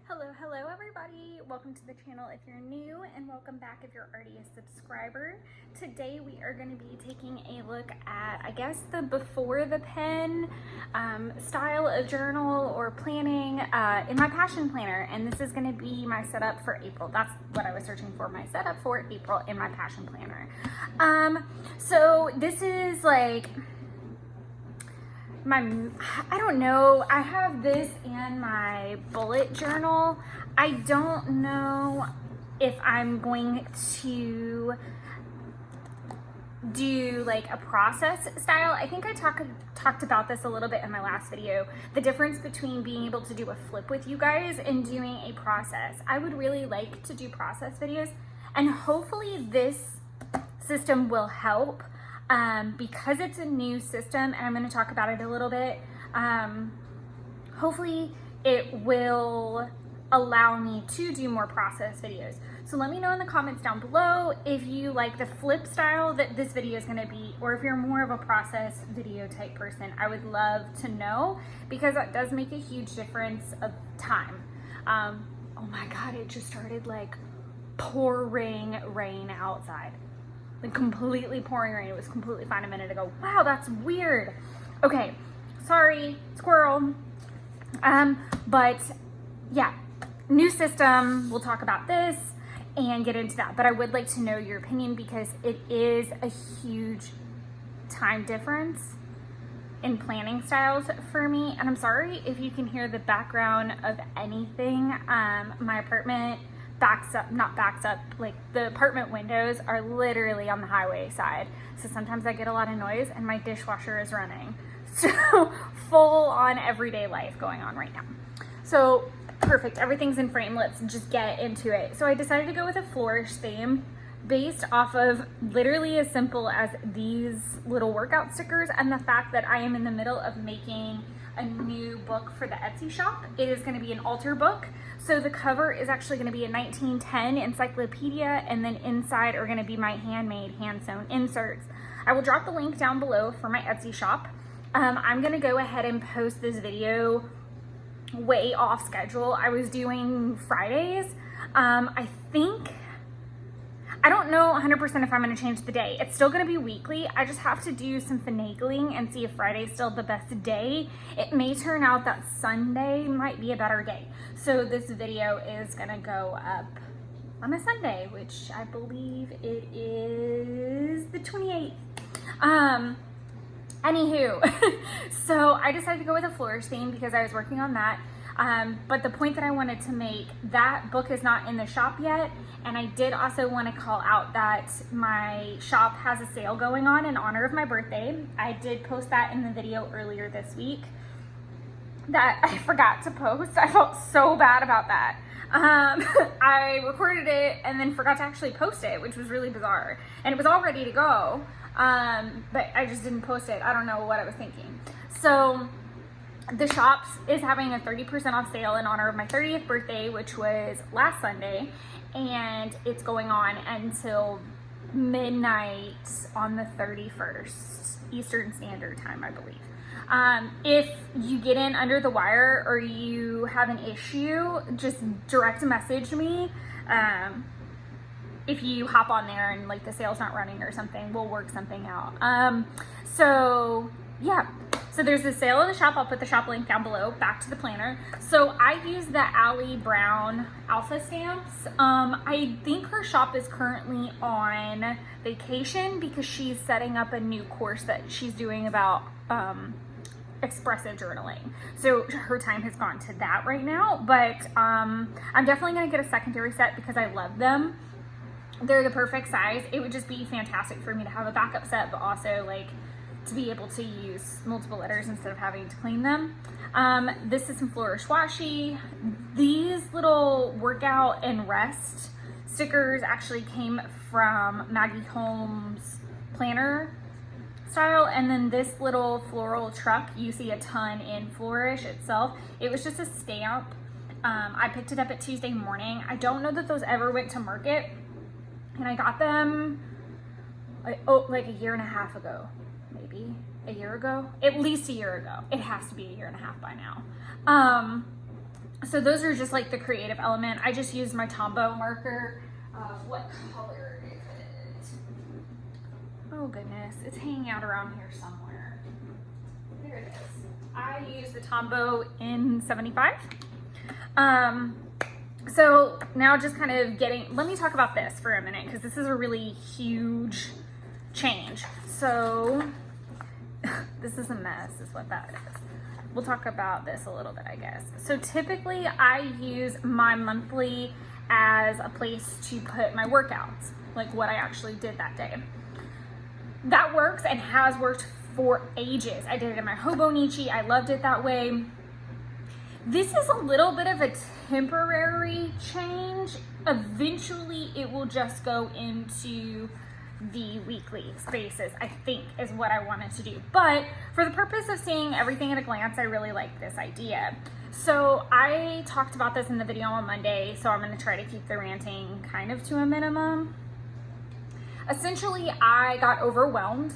Hello everybody. Welcome to the channel if you're new, and welcome back if you're already a subscriber. Today we are going to be taking a look at, I guess, the before the pen style of journal or planning in my passion planner, and this is going to be my setup for April. That's what I was searching for, my setup for April in my passion planner. So this is like I don't know, I have this and my bullet journal. I don't know if I'm going to do like a process style. I think I talked about this a little bit in my last video, the difference between being able to do a flip with you guys and doing a process. I would really like to do process videos, and hopefully this system will help. Because it's a new system, and I'm going to talk about it a little bit, hopefully it will allow me to do more process videos. So let me know in the comments down below if you like the flip style that this video is going to be, or if you're more of a process video type person. I would love to know, because that does make a huge difference of time. Oh my God, it just started like pouring rain outside. Like completely pouring rain. It was completely fine a minute ago. Wow, that's weird. Okay, sorry, squirrel. But yeah, new system. We'll talk about this and get into that. But I would like to know your opinion, because it is a huge time difference in planning styles for me. And I'm sorry if you can hear the background of anything. My apartment not backs up, like the apartment windows are literally on the highway side. So sometimes I get a lot of noise, and my dishwasher is running. So full on everyday life going on right now. So perfect, everything's in frame. Let's just get into it. So I decided to go with a flourish theme based off of literally as simple as these little workout stickers, and the fact that I am in the middle of making a new book for the Etsy shop. It is going to be an altar book. So the cover is actually going to be a 1910 encyclopedia, and then inside are going to be my handmade, hand-sewn inserts. I will drop the link down below for my Etsy shop. I'm going to go ahead and post this video way off schedule. I was doing Fridays. I don't know 100% if I'm going to change the day. It's still going to be weekly. I just have to do some finagling and see if Friday's still the best day. It may turn out that Sunday might be a better day. So this video is going to go up on a Sunday, which I believe it is the 28th. Anywho, so I decided to go with a flourish theme because I was working on that. But the point that I wanted to make, that book is not in the shop yet. And I did also want to call out that my shop has a sale going on in honor of my birthday. I did post that in the video earlier this week that I forgot to post. I felt so bad about that. I recorded it and then forgot to actually post it, which was really bizarre. And it was all ready to go, but I just didn't post it. I don't know what I was thinking. So the shops is having a 30% off sale in honor of my 30th birthday, which was last Sunday, and it's going on until midnight on the 31st Eastern Standard Time, I believe. If you get in under the wire or you have an issue, just direct message me. If you hop on there and like the sale's not running or something, we'll work something out. So yeah. So there's the sale of the shop. I'll put the shop link down below. Back to the planner. So I use the Allie Brown alpha stamps. I think her shop is currently on vacation because she's setting up a new course that she's doing about expressive journaling. So her time has gone to that right now. But I'm definitely going to get a secondary set because I love them. They're the perfect size. It would just be fantastic for me to have a backup set, but also like to be able to use multiple letters instead of having to clean them. This is some flourish washi. These little workout and rest stickers actually came from Maggie Holmes' planner style. And then this little floral truck, you see a ton in Flourish itself. It was just a stamp. I picked it up at Tuesday morning. I don't know that those ever went to market, and I got them like a year and a half ago. Maybe a year ago, at least a year ago. It has to be a year and a half by now. So those are just like the creative element. I just used my Tombow marker. What color is it? Oh goodness, it's hanging out around here somewhere. There it is. I use the Tombow in 75. So now just kind of let me talk about this for a minute, because this is a really huge change. So this is a mess is what that is. We'll talk about this a little bit, I guess. So typically I use my monthly as a place to put my workouts, like what I actually did that day. That works and has worked for ages. I did it in my Hobonichi. I loved it that way. This is a little bit of a temporary change. Eventually it will just go into the weekly spaces, I think, is what I wanted to do. But for the purpose of seeing everything at a glance, I really like this idea. So I talked about this in the video on Monday, so I'm going to try to keep the ranting kind of to a minimum. Essentially, I got overwhelmed.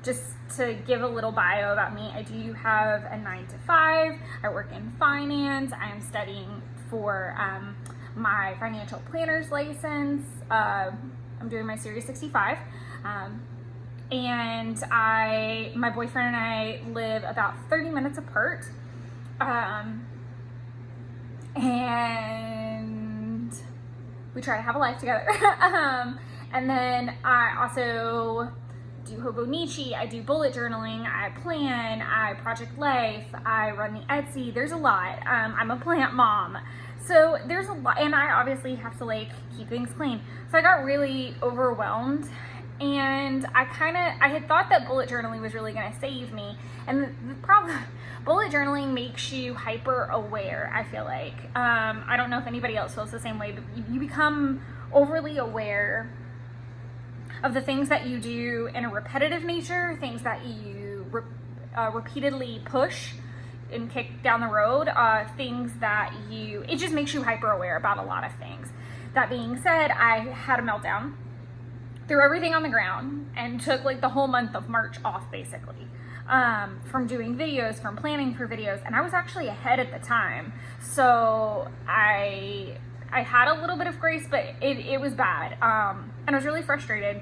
Just to give a little bio about me, I do have a 9-to-5. I work in finance. I am studying for my financial planner's license. I'm doing my Series 65. And my boyfriend and I live about 30 minutes apart. And we try to have a life together. And then I also do Hobonichi, I do bullet journaling, I plan, I project life, I run the Etsy. There's a lot. I'm a plant mom. So there's a lot, and I obviously have to like keep things clean. So I got really overwhelmed, and I had thought that bullet journaling was really gonna save me. And the problem, bullet journaling makes you hyper aware, I feel like. I don't know if anybody else feels the same way, but you become overly aware of the things that you do in a repetitive nature, things that you repeatedly push and kick down the road, things that it just makes you hyper aware about a lot of things. That being said, I had a meltdown, threw everything on the ground, and took like the whole month of March off basically, from doing videos, from planning for videos, and I was actually ahead at the time. So I had a little bit of grace, but it was bad, and I was really frustrated,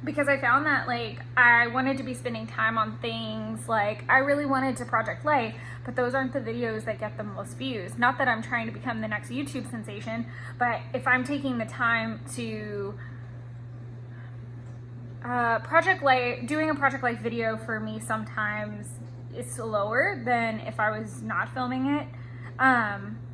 because I found that like I wanted to be spending time on things, like I really wanted to project life, but those aren't the videos that get the most views. Not that I'm trying to become the next YouTube sensation, but if I'm taking the time to doing a project life video for me sometimes is slower than if I was not filming it.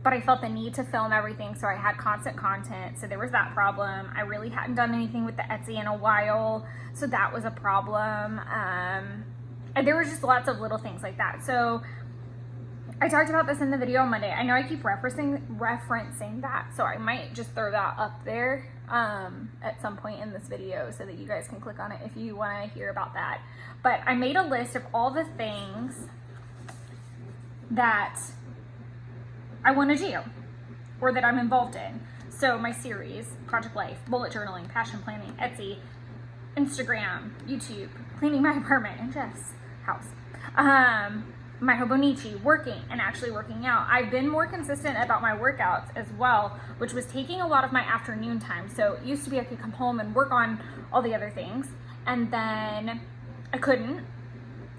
But I felt the need to film everything, so I had constant content, so there was that problem. I really hadn't done anything with the Etsy in a while, so that was a problem. And there were just lots of little things like that. So I talked about this in the video on Monday. I know I keep referencing that, so I might just throw that up there at some point in this video so that you guys can click on it if you want to hear about that. But I made a list of all the things that I want to do or that I'm involved in. So my series, Project Life, bullet journaling, passion planning, Etsy, Instagram, YouTube, cleaning my apartment and Jeff's house, my Hobonichi, working and actually working out. I've been more consistent about my workouts as well, which was taking a lot of my afternoon time. So it used to be I could come home and work on all the other things, and then I couldn't,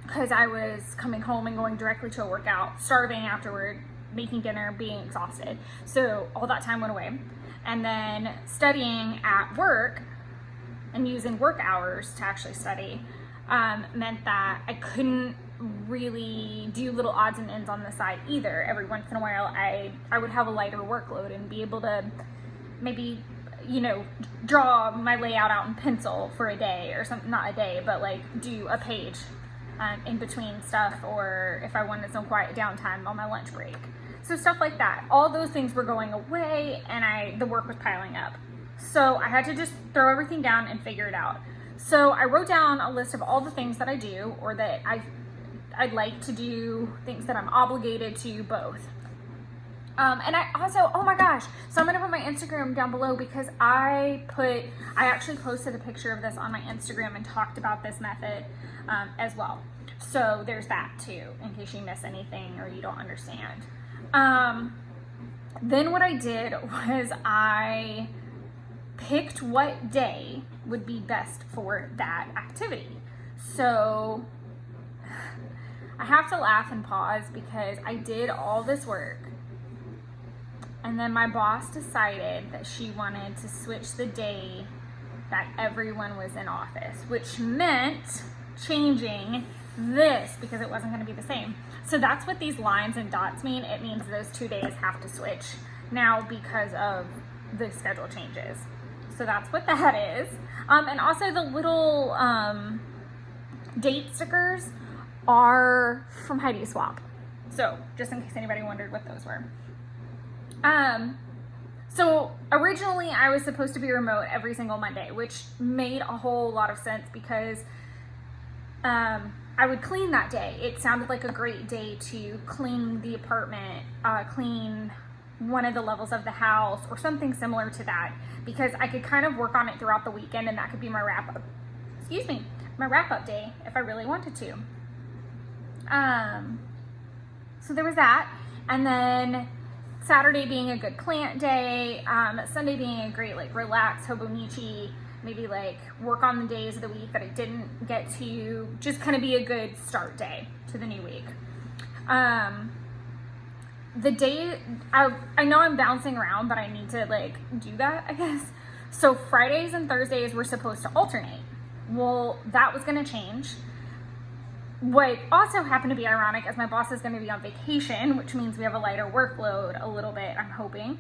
because I was coming home and going directly to a workout, starving afterward, making dinner, being exhausted. So all that time went away. And then studying at work and using work hours to actually study meant that I couldn't really do little odds and ends on the side either. Every once in a while I would have a lighter workload and be able to maybe, you know, draw my layout out in pencil for a day or something, not a day, but like do a page in between stuff, or if I wanted some quiet downtime on my lunch break. So stuff like that. All those things were going away, and the work was piling up. So I had to just throw everything down and figure it out. So I wrote down a list of all the things that I do, or that I'd like to do, things that I'm obligated to, both. And I also, oh my gosh, so I'm gonna put my Instagram down below, because I actually posted a picture of this on my Instagram and talked about this method as well. So there's that too, in case you miss anything or you don't understand. Then what I did was I picked what day would be best for that activity. So I have to laugh and pause because I did all this work, and then my boss decided that she wanted to switch the day that everyone was in office, which meant changing this because it wasn't going to be the same. So that's what these lines and dots mean. It means those 2 days have to switch now because of the schedule changes. So that's what that is. And also the little date stickers are from Heidi Swap. So just in case anybody wondered what those were. So originally I was supposed to be remote every single Monday, which made a whole lot of sense because I would clean that day. It sounded like a great day to clean the apartment, clean one of the levels of the house or something similar to that, because I could kind of work on it throughout the weekend and that could be my wrap up day if I really wanted to. So there was that. And then Saturday being a good plant day, Sunday being a great like relax, hobonichi, maybe like work on the days of the week that I didn't get to, just kind of be a good start day to the new week. The day, I know I'm bouncing around, but I need to like do that, I guess. So Fridays and Thursdays were supposed to alternate. Well, that was going to change. What also happened to be ironic is my boss is going to be on vacation, which means we have a lighter workload a little bit, I'm hoping.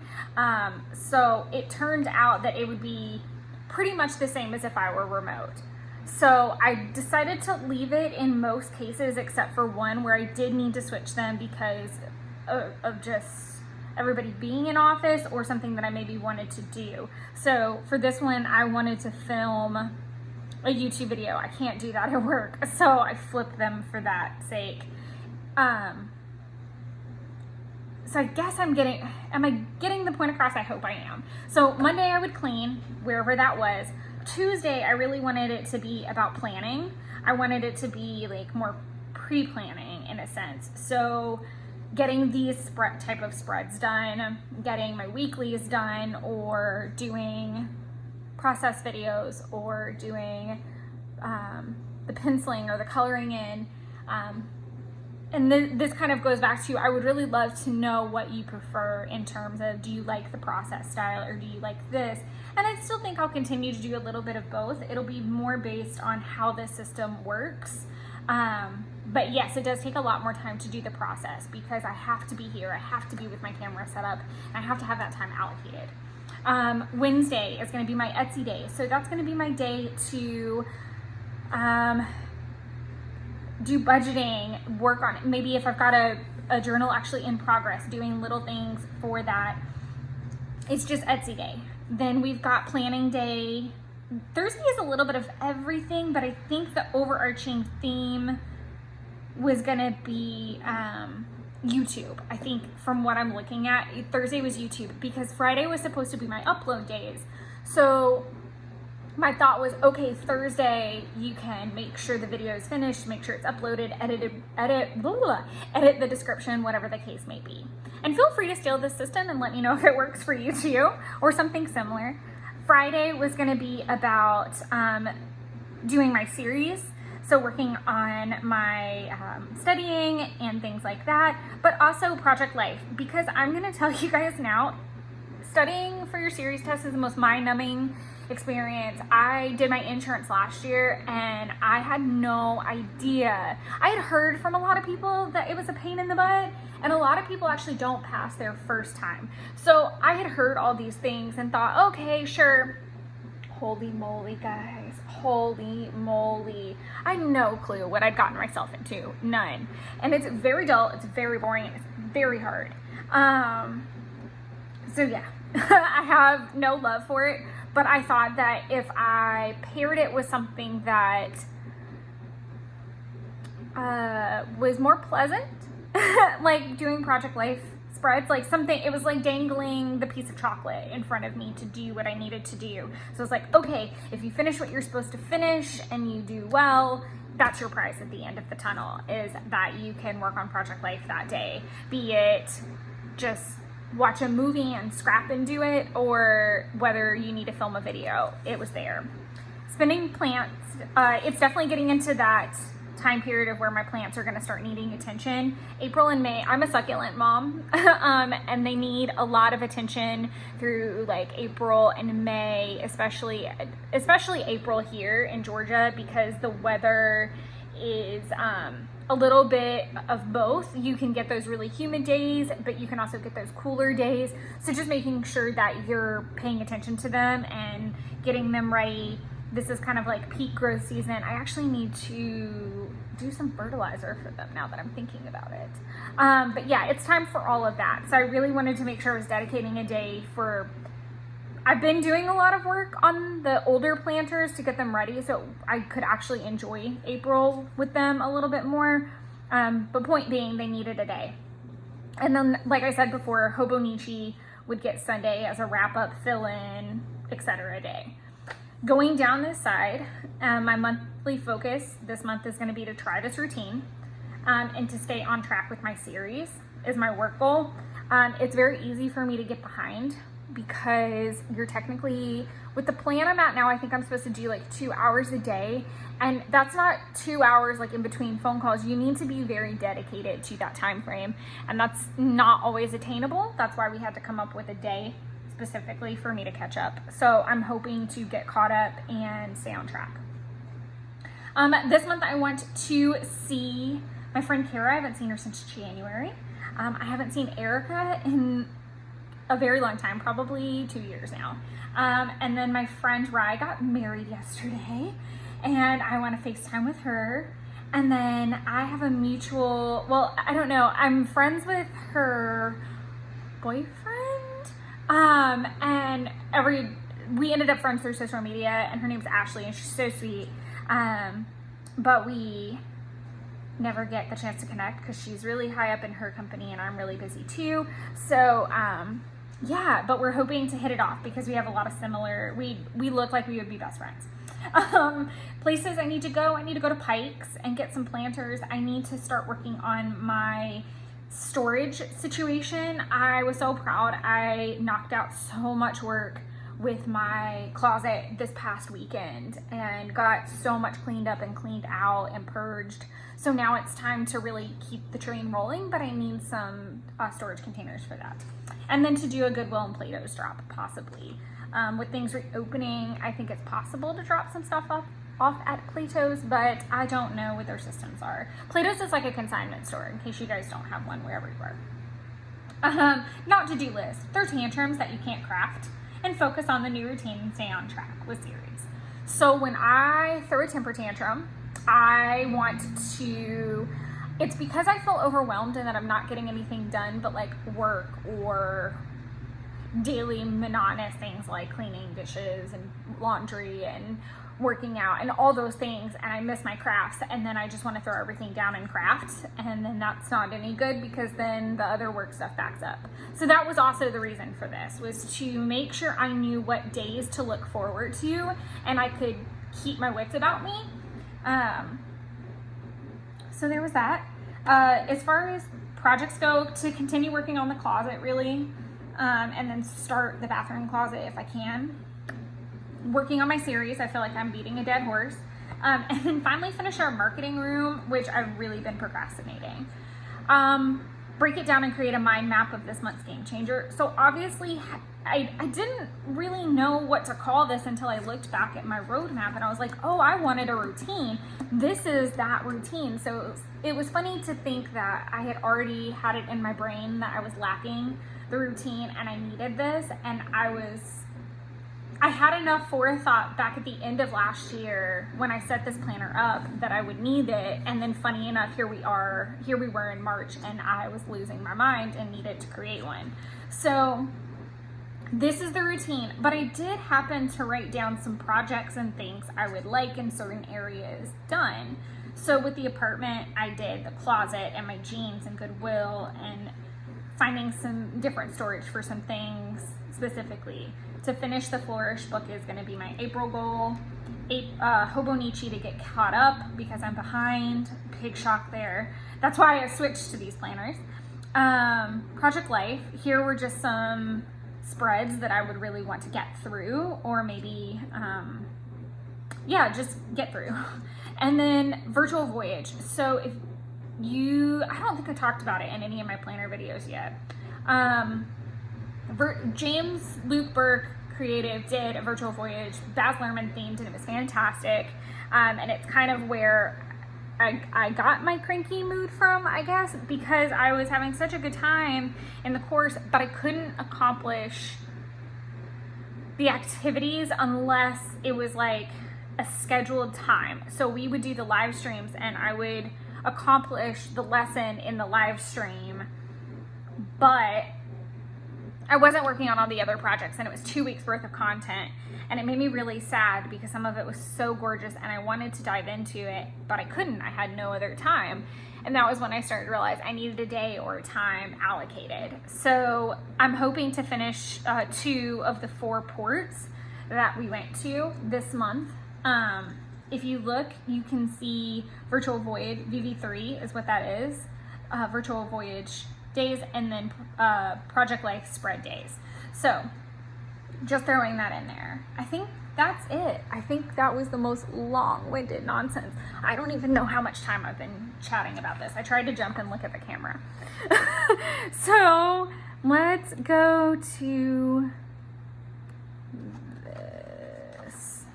So it turned out that it would be pretty much the same as if I were remote. So I decided to leave it in most cases except for one where I did need to switch them because of just everybody being in office or something that I maybe wanted to do. So for this one, I wanted to film a YouTube video. I can't do that at work, so I flipped them for that sake. So I guess am I getting the point across? I hope I am. So Monday I would clean wherever that was. Tuesday I really wanted it to be about planning. I wanted it to be like more pre-planning in a sense. So getting these type of spreads done, getting my weeklies done, or doing process videos, or doing the penciling or the coloring in. And this kind of goes back to, I would really love to know what you prefer in terms of, do you like the process style or do you like this? And I still think I'll continue to do a little bit of both. It'll be more based on how the system works. But yes, it does take a lot more time to do the process because I have to be here, I have to be with my camera set up, and I have to have that time allocated. Wednesday is going to be my Etsy day, so that's going to be my day to do budgeting, work on it. Maybe if I've got a journal actually in progress, doing little things for that. It's just Etsy day. Then we've got planning day. Thursday is a little bit of everything, but I think the overarching theme was gonna be YouTube. I think from what I'm looking at, Thursday was YouTube because Friday was supposed to be my upload days. So my thought was, okay, Thursday you can make sure the video is finished, make sure it's uploaded, edit the description, whatever the case may be. And feel free to steal this system and let me know if it works for you too, or something similar. Friday was gonna be about doing my series. So working on my studying and things like that, but also project life, because I'm gonna tell you guys now, studying for your series test is the most mind-numbing experience. I did my insurance last year and I had no idea. I had heard from a lot of people that it was a pain in the butt, and a lot of people actually don't pass their first time. So I had heard all these things and thought, okay, sure. Holy moly, guys, holy moly. I had no clue what I'd gotten myself into, none. And it's very dull, it's very boring, and it's very hard. So yeah, I have no love for it, but I thought that if I paired it with something that was more pleasant, like doing project life spreads, like something, it was like dangling the piece of chocolate in front of me to do what I needed to do. So it's like, okay, if you finish what you're supposed to finish and you do well, that's your prize at the end of the tunnel, is that you can work on Project Life that day. Be it just watch a movie and scrap and do it, or whether you need to film a video, it was there. Spending plants, it's definitely getting into that time period of where my plants are going to start needing attention. April and May, I'm a succulent mom, and they need a lot of attention through like April and May, especially April here in Georgia, because the weather is a little bit of both. You can get those really humid days, but you can also get those cooler days. So just making sure that you're paying attention to them and getting them ready. This is kind of like peak growth season. I actually need to do some fertilizer for them now that I'm thinking about it. But yeah, it's time for all of that. So I really wanted to make sure I was dedicating a day for, I've been doing a lot of work on the older planters to get them ready so I could actually enjoy April with them a little bit more. But point being, they needed a day. And then, like I said before, Hobonichi would get Sunday as a wrap-up, fill-in, etc. day. Going down this side, my monthly focus this month is going to be to try this routine and to stay on track with my series is my work goal. It's very easy for me to get behind because you're technically, with the plan I'm at now, I think I'm supposed to do like 2 hours a day, and that's not 2 hours like in between phone calls. You need to be very dedicated to that time frame, and that's not always attainable. That's why we had to come up with a day specifically for me to catch up. So I'm hoping to get caught up and stay on track. This month I want to see my friend Kara. I haven't seen her since January. I haven't seen Erica in a very long time, probably 2 years now. And then my friend Rye got married yesterday, and I want to FaceTime with her. And then I have a mutual, well, I don't know, I'm friends with her boyfriend. And we ended up friends through social media, and her name's Ashley, and she's so sweet. But we never get the chance to connect because she's really high up in her company and I'm really busy too. So, yeah, but we're hoping to hit it off because we have a lot of similar, we look like we would be best friends. Places I need to go to Pikes and get some planters. I need to start working on my storage situation. I was so proud. I knocked out so much work with my closet this past weekend and got so much cleaned up and cleaned out and purged. So now it's time to really keep the train rolling, but I need some storage containers for that. And then to do a Goodwill and Plato's drop, possibly. With things reopening, I think it's possible to drop some stuff off at Plato's, but I don't know what their systems are. Plato's is like a consignment store, in case you guys don't have one wherever you are. Not to-do list. They're tantrums that you can't craft, and focus on the new routine and stay on track with series. So when I throw a temper tantrum, I want to, it's because I feel overwhelmed and that I'm not getting anything done but like work or daily monotonous things like cleaning dishes and laundry and working out and all those things, and I miss my crafts, and then I just want to throw everything down and craft, and then that's not any good because then the other work stuff backs up. So that was also the reason for this, was to make sure I knew what days to look forward to and I could keep my wits about me. So there was that. As far as projects go, to continue working on the closet really, and then start the bathroom closet if I can. Working on my series, I feel like I'm beating a dead horse. And then finally finish our marketing room, which I've really been procrastinating. Break it down and create a mind map of this month's game changer. So obviously I didn't really know what to call this until I looked back at my roadmap and I was like, oh, I wanted a routine. This is that routine. So it was funny to think that I had already had it in my brain that I was lacking the routine and I needed this, and I had enough forethought back at the end of last year when I set this planner up that I would need it, and then funny enough, here we were in March and I was losing my mind and needed to create one. So this is the routine, but I did happen to write down some projects and things I would like in certain areas done. So with the apartment, I did the closet and my jeans and Goodwill and finding some different storage for some things specifically. To finish the Flourish book is going to be my April goal. Hobonichi to get caught up because I'm behind. Big shock there. That's why I switched to these planners. Project Life, here were just some spreads that I would really want to get through, or maybe, yeah, just get through. And then Virtual Voyage. So if you, I don't think I talked about it in any of my planner videos yet. James Luke Burke Creative did a Virtual Voyage, Baz Luhrmann themed, and it was fantastic. And it's kind of where I got my cranky mood from, I guess, because I was having such a good time in the course, but I couldn't accomplish the activities unless it was like a scheduled time. So we would do the live streams and I would accomplish the lesson in the live stream, but I wasn't working on all the other projects, and it was 2 weeks worth of content, and it made me really sad because some of it was so gorgeous and I wanted to dive into it, but I couldn't. I had no other time. And that was when I started to realize I needed a day or time allocated. So I'm hoping to finish 2 of the 4 ports that we went to this month. If you look, you can see Virtual Voyage, VV3 is what that is, Virtual Voyage days, and then Project Life spread days. So just throwing that in there. I think that's it. I think that was the most long-winded nonsense. I don't even know how much time I've been chatting about this. I tried to jump and look at the camera. So let's go to this.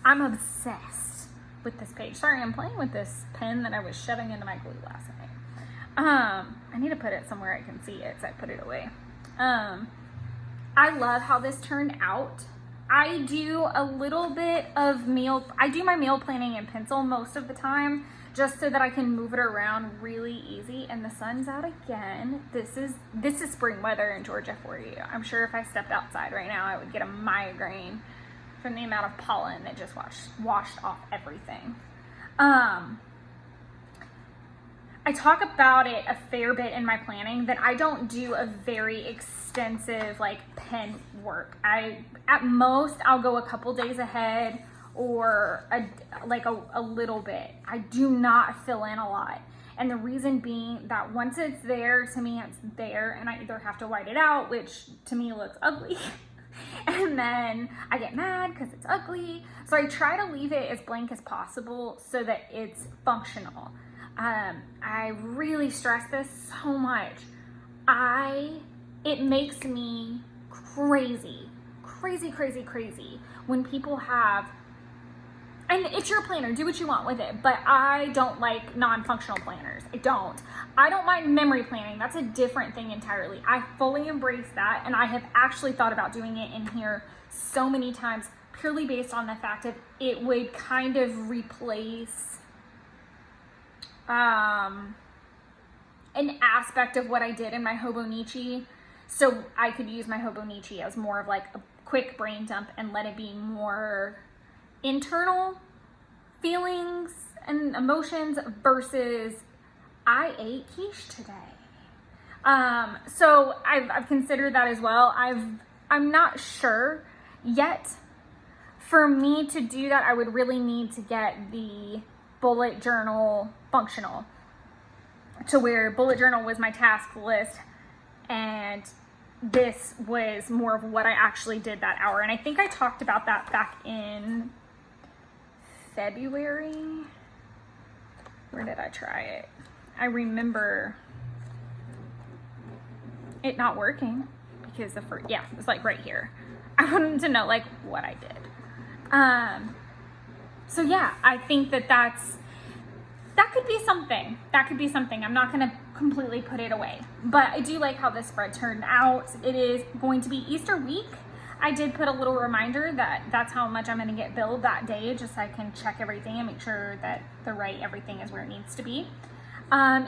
I'm obsessed with this page. Sorry, I'm playing with this pen that I was shoving into my glue last night. I need to put it somewhere I can see it, so I put it away. I love how this turned out. I do a little bit of I do my meal planning in pencil most of the time, just so that I can move it around really easy. And the sun's out again. This is spring weather in Georgia for you. I'm sure if I stepped outside right now, I would get a migraine from the amount of pollen that just washed off everything. I talk about it a fair bit in my planning that I don't do a very extensive like pen work. At most I'll go a couple days ahead, or a little bit. I do not fill in a lot. And the reason being that once it's there, to me it's there, and I either have to white it out, which to me looks ugly, and then I get mad because it's ugly. So I try to leave it as blank as possible so that it's functional. I really stress this so much. It makes me crazy when people have, and it's your planner, do what you want with it, but I don't like non-functional planners. I don't mind memory planning. That's a different thing entirely. I fully embrace that, and I have actually thought about doing it in here so many times, purely based on the fact that it would kind of replace an aspect of what I did in my Hobonichi, so I could use my Hobonichi as more of like a quick brain dump and let it be more internal feelings and emotions versus I ate quiche today. So I've considered that as well. I'm not sure yet. For me to do that, I would really need to get the bullet journal functional, to where bullet journal was my task list and this was more of what I actually did that hour. And I think I talked about that back in February. Where did I try it? I remember it not working because it was like right here. I wanted to know like what I did. So yeah, I think that could be something. That could be something. I'm not going to completely put it away, but I do like how this spread turned out. It is going to be Easter week. I did put a little reminder that that's how much I'm going to get billed that day, just so I can check everything and make sure that everything is where it needs to be.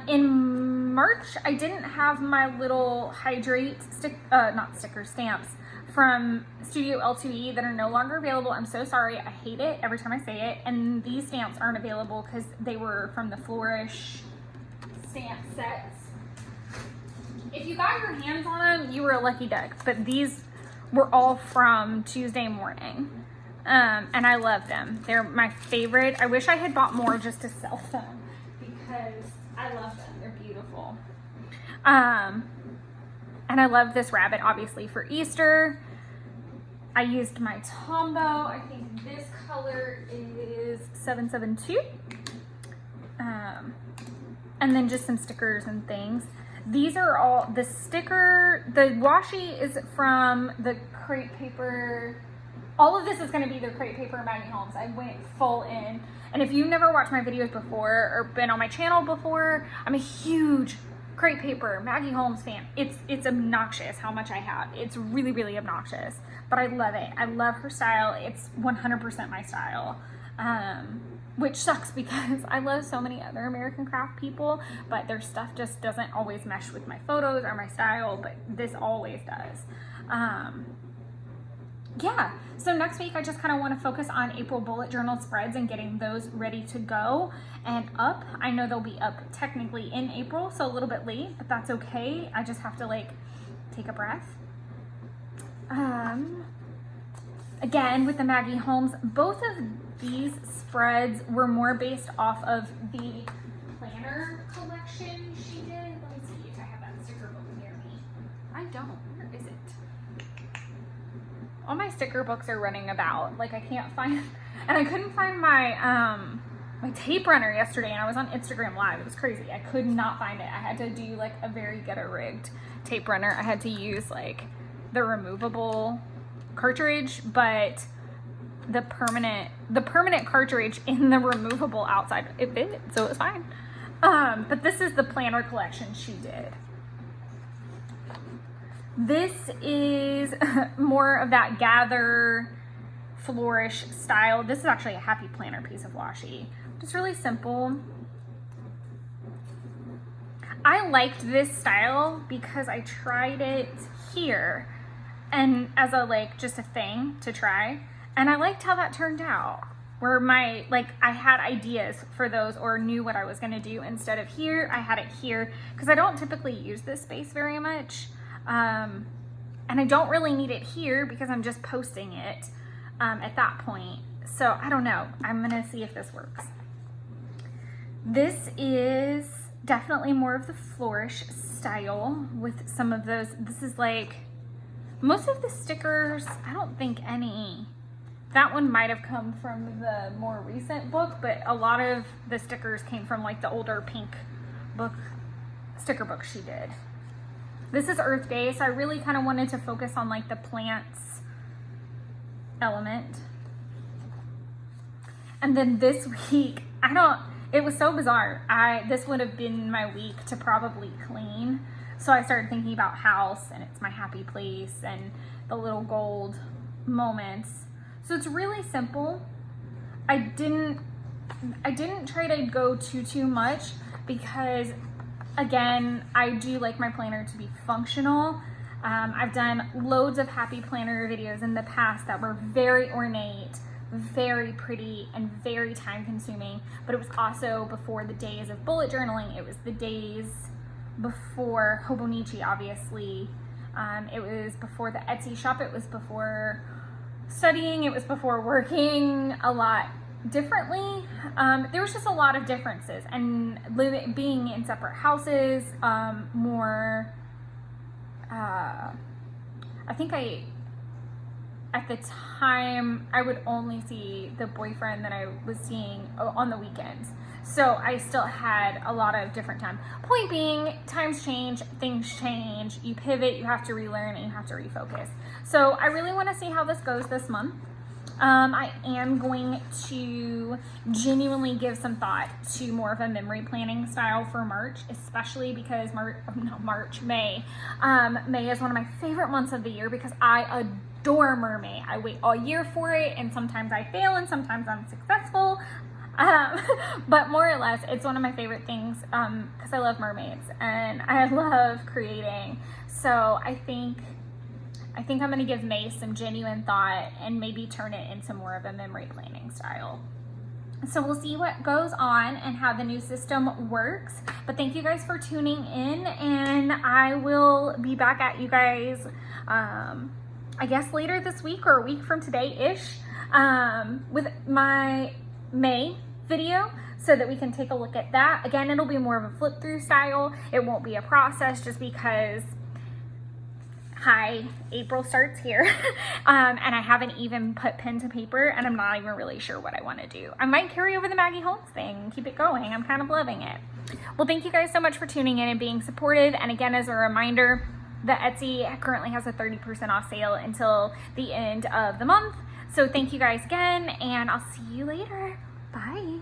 In March, I didn't have my little hydrate stamps from Studio L2E that are no longer available. I'm so sorry. I hate it every time I say it. And these stamps aren't available because they were from the Flourish stamp sets. If you got your hands on them, you were a lucky duck. But these were all from Tuesday morning. And I love them. They're my favorite. I wish I had bought more just to sell them because I love them. They're beautiful. And I love this rabbit, obviously, for Easter. I used my Tombow. I think this color is 772. And then just some stickers and things. These are all, the washi is from the crepe paper. All of this is going to be the crepe paper Maggie Holmes. I went full in. And if you've never watched my videos before or been on my channel before, I'm a huge crepe paper Maggie Holmes fan. It's obnoxious how much I have. It's really, really obnoxious, but I love it. I love her style. It's 100% my style, which sucks because I love so many other American craft people, but their stuff just doesn't always mesh with my photos or my style, but this always does. Yeah, so next week I just kind of want to focus on April bullet journal spreads and getting those ready to go and up. I know they'll be up technically in April, so a little bit late, but that's okay. I just have to like take a breath. Again, with the Maggie Holmes, both of these spreads were more based off of the planner collection she did. Let me see if I have that sticker book near me. I don't. Where is it? All my sticker books are running about. Like I can't find, and I couldn't find my my tape runner yesterday, and I was on Instagram Live. It was crazy. I could not find it. I had to do like a very ghetto rigged tape runner. I had to use like the removable cartridge, but the permanent cartridge in the removable outside, it fit, so it was fine. But this is the planner collection she did. This is more of that gather flourish style. This is actually a happy planner piece of washi. Just really simple. I liked this style because I tried it here and as a like just a thing to try, and I liked how that turned out, where my I had ideas for those or knew what I was going to do. Instead of here, I had it here because I don't typically use this space very much. And I don't really need it here because I'm just posting it at that point. So I don't know. I'm gonna see if this works. This is definitely more of the flourish style with some of those. This is like most of the stickers. I don't think any. That one might have come from the more recent book, but a lot of the stickers came from like the older pink book, sticker book she did. This is Earth Day, so I really kind of wanted to focus on like the plants element. And then this week, it was so bizarre. This would have been my week to probably clean. So I started thinking about house, and it's my happy place and the little gold moments. So it's really simple. I didn't try to go too much because again, I do like my planner to be functional. I've done loads of happy planner videos in the past that were very ornate, very pretty, and very time consuming, but it was also before the days of bullet journaling. It was the days before Hobonichi, obviously. It was before the Etsy shop. It was before studying. It was before working a lot differently. There was just a lot of differences, and being in separate houses, I think at the time I would only see the boyfriend that I was seeing on the weekends, so I still had a lot of different time. Point being, times change, things change, you pivot, you have to relearn, and you have to refocus. So I really want to see how this goes this month. I am going to genuinely give some thought to more of a memory planning style for March, especially because May. May is one of my favorite months of the year because I adore mermaid. I wait all year for it, and sometimes I fail and sometimes I'm successful. But more or less, it's one of my favorite things because I love mermaids and I love creating. So I think I'm going to give May some genuine thought and maybe turn it into more of a memory planning style. So we'll see what goes on and how the new system works. But thank you guys for tuning in, and I will be back at you guys, I guess later this week or a week from today-ish, with my May video so that we can take a look at that. Again, it'll be more of a flip through style. It won't be a process just because, hi, April starts here. And I haven't even put pen to paper and I'm not even really sure what I want to do. I might carry over the Maggie Holmes thing and keep it going. I'm kind of loving it. Well, thank you guys so much for tuning in and being supportive. And again, as a reminder, the Etsy currently has a 30% off sale until the end of the month. So thank you guys again, and I'll see you later. Bye.